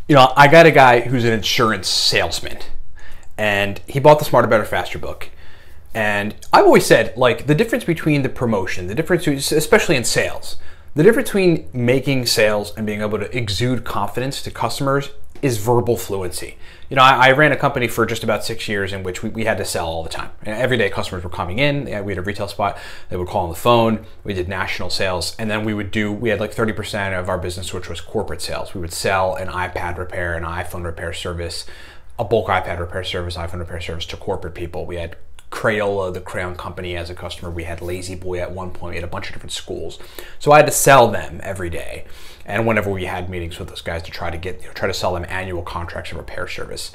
You know, I got a guy who's an insurance salesman, and he bought the Smarter, Better, Faster book. And I've always said, like, the difference between the promotion, the difference, especially in sales, the difference between making sales and being able to exude confidence to customers is verbal fluency. You know, I ran a company for just about 6 years in which we had to sell all the time. Every day customers were coming in, we had a retail spot, they would call on the phone, we did national sales, and then we had like 30% of our business, which was corporate sales. We would sell an iPad repair, an iPhone repair service, a bulk iPad repair service, iPhone repair service to corporate people. We had Crayola, the crayon company, as a customer. We had Lazy Boy at one point. We had a bunch of different schools. So I had to sell them every day. And whenever we had meetings with those guys to try to sell them annual contracts of repair service,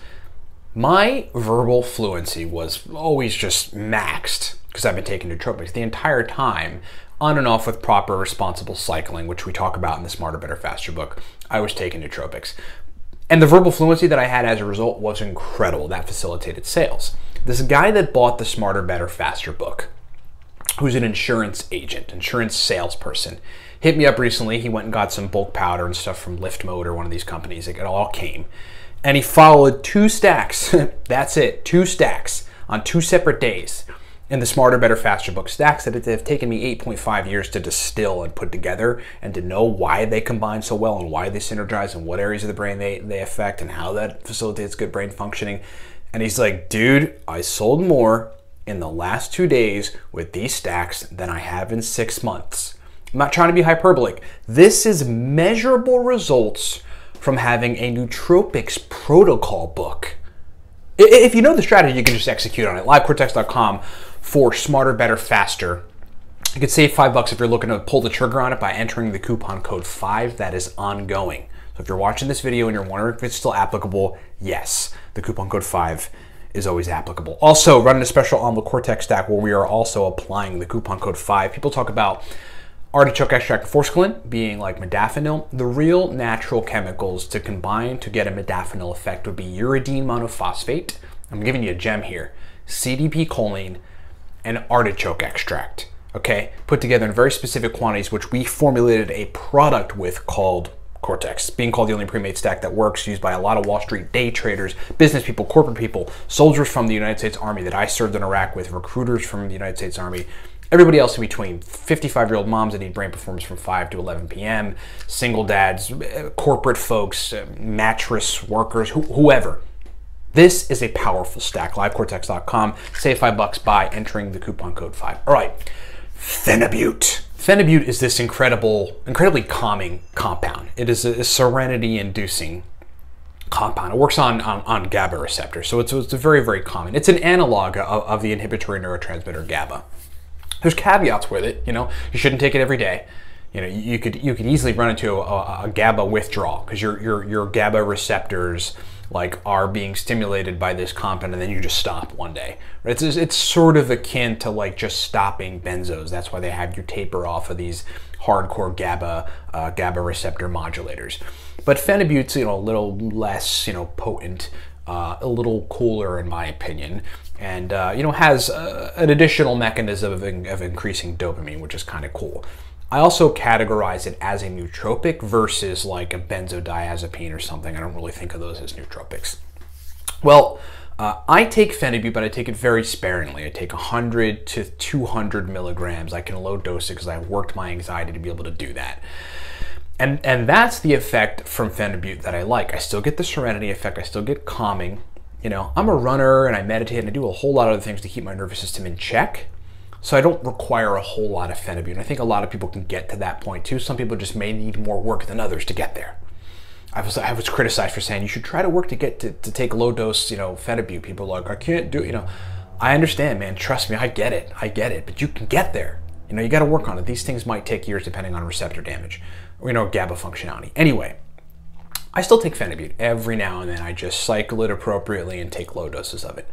my verbal fluency was always just maxed because I've been taking nootropics the entire time, on and off with proper responsible cycling, which we talk about in the Smarter, Better, Faster book. I was taking nootropics. And the verbal fluency that I had as a result was incredible. That facilitated sales. This guy that bought the Smarter, Better, Faster book, who's an insurance agent, insurance salesperson, hit me up recently. He went and got some bulk powder and stuff from Lift Mode or one of these companies. It all came. And he followed 2 stacks. That's it, 2 stacks on 2 separate days in the Smarter, Better, Faster book. Stacks that have taken me 8.5 years to distill and put together and to know why they combine so well and why they synergize and what areas of the brain they affect and how that facilitates good brain functioning. And he's like, dude, I sold more in the last 2 days with these stacks than I have in 6 months. I'm not trying to be hyperbolic. This is measurable results from having a nootropics protocol book. If you know the strategy, you can just execute on it. LiveCortex.com for Smarter, Better, Faster. You can save $5 if you're looking to pull the trigger on it by entering the coupon code 5. That is ongoing. So if you're watching this video and you're wondering if it's still applicable, yes, the coupon code 5 is always applicable. Also, running a special on the Cortex stack where we are also applying the coupon code 5. People talk about artichoke extract and forskolin being like modafinil. The real natural chemicals to combine to get a modafinil effect would be uridine monophosphate. I'm giving you a gem here. CDP choline and artichoke extract. Okay, put together in very specific quantities, which we formulated a product with called Cortex, being called the only pre-made stack that works, used by a lot of Wall Street day traders, business people, corporate people, soldiers from the United States Army that I served in Iraq with, recruiters from the United States Army, everybody else in between, 55-year-old moms that need brain performance from 5 to 11 p.m., single dads, corporate folks, mattress workers, whoever. This is a powerful stack. LiveCortex.com. Save $5 by entering the coupon code 5. All right, Phenibut. Phenibut is this incredibly calming compound. It is a serenity-inducing compound. It works on GABA receptors, so it's very, very common. It's an analog of the inhibitory neurotransmitter GABA. There's caveats with it. You know, you shouldn't take it every day. You know, you could easily run into a GABA withdrawal because your GABA receptors are being stimulated by this compound, and then you just stop one day. It's sort of akin to like just stopping benzos. That's why they have you taper off of these hardcore GABA receptor modulators. But Phenibut's a little less potent, a little cooler in my opinion, and has an additional mechanism of increasing dopamine, which is kind of cool. I also categorize it as a nootropic versus like a benzodiazepine or something. I don't really think of those as nootropics. Well, I take Phenibut, but I take it very sparingly. I take 100 to 200 milligrams. I can low dose it because I've worked my anxiety to be able to do that. And that's the effect from Phenibut that I like. I still get the serenity effect. I still get calming. I'm a runner and I meditate and I do a whole lot of other things to keep my nervous system in check. So I don't require a whole lot of Phenibut. And I think a lot of people can get to that point too. Some people just may need more work than others to get there. I was criticized for saying you should try to work to get to take low dose, Phenibut. People are like, I can't do it. I understand, man. Trust me, I get it. But you can get there. You got to work on it. These things might take years depending on receptor damage or, GABA functionality. Anyway, I still take Phenibut every now and then. I just cycle it appropriately and take low doses of it.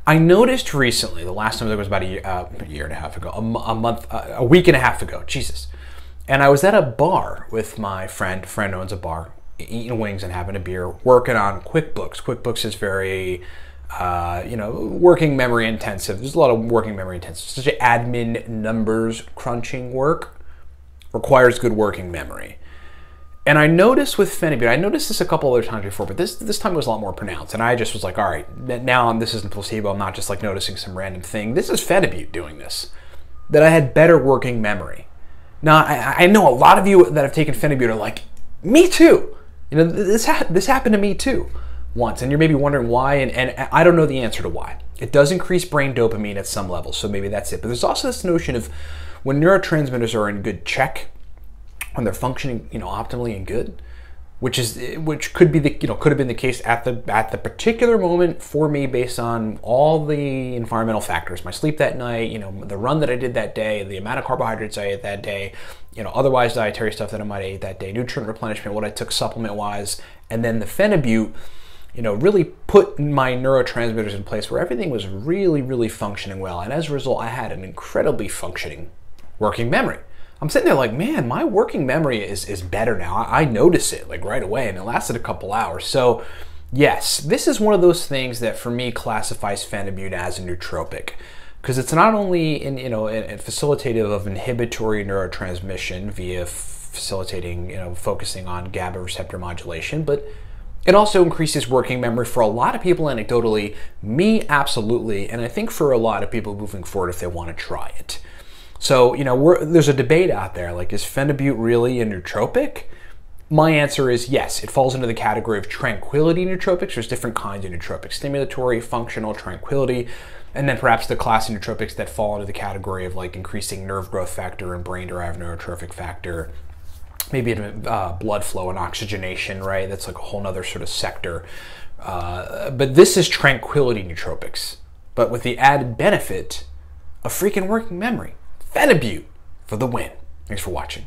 I noticed recently, the last time it was about a year and a half ago, a week and a half ago, Jesus. And I was at a bar with my friend owns a bar, eating wings and having a beer, working on QuickBooks. QuickBooks is very, working memory intensive. There's a lot of working memory intensive. Such admin numbers crunching work requires good working memory. And I noticed with Phenibut, I noticed this a couple other times before, but this time it was a lot more pronounced. And I just was like, all right, now this isn't placebo. I'm not just like noticing some random thing. This is Phenibut doing this. That I had better working memory. Now, I know a lot of you that have taken Phenibut are like, me too. You know, this happened to me too once. And you're maybe wondering why, and I don't know the answer to why. It does increase brain dopamine at some level, so maybe that's it. But there's also this notion of when neurotransmitters are in good check, when they're functioning, optimally and good, which could be could have been the case at the particular moment for me based on all the environmental factors, my sleep that night, the run that I did that day, the amount of carbohydrates I ate that day, otherwise dietary stuff that I might have ate that day, nutrient replenishment, what I took supplement wise, and then the Phenibut, really put my neurotransmitters in place where everything was really, really functioning well. And as a result, I had an incredibly functioning working memory. I'm sitting there like, man, my working memory is better now. I notice it like right away, and it lasted a couple hours. So yes, this is one of those things that for me classifies Phenibut as a nootropic, because it's not only facilitative of inhibitory neurotransmission via facilitating, focusing on GABA receptor modulation, but it also increases working memory for a lot of people anecdotally, me absolutely, and I think for a lot of people moving forward if they want to try it. So, there's a debate out there, like, is Phenibut really a nootropic? My answer is yes. It falls into the category of tranquility nootropics. There's different kinds of nootropics: stimulatory, functional, tranquility, and then perhaps the class of nootropics that fall into the category of like increasing nerve growth factor and brain-derived neurotrophic factor, maybe blood flow and oxygenation, right? That's like a whole nother sort of sector. But this is tranquility nootropics, but with the added benefit of freaking working memory. Phenibut for the win. Thanks for watching.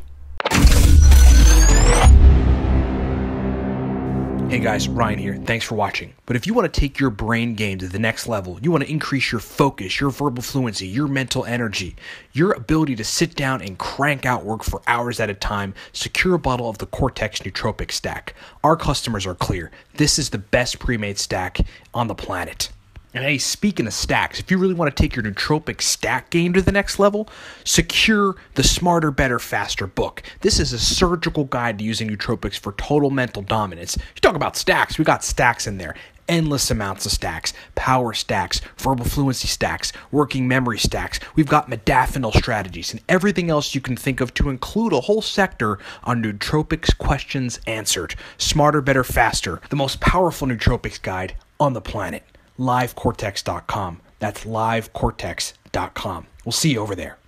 Hey guys, Ryan here. Thanks for watching. But if you want to take your brain game to the next level, you want to increase your focus, your verbal fluency, your mental energy, your ability to sit down and crank out work for hours at a time, secure a bottle of the Cortex Nootropic Stack. Our customers are clear. This is the best pre-made stack on the planet. And hey, speaking of stacks, if you really want to take your nootropic stack game to the next level, secure the Smarter, Better, Faster book. This is a surgical guide to using nootropics for total mental dominance. You talk about stacks, we got stacks in there. Endless amounts of stacks, power stacks, verbal fluency stacks, working memory stacks. We've got modafinil strategies and everything else you can think of to include a whole sector on nootropics questions answered. Smarter, Better, Faster, the most powerful nootropics guide on the planet. livecortex.com. That's livecortex.com. We'll see you over there.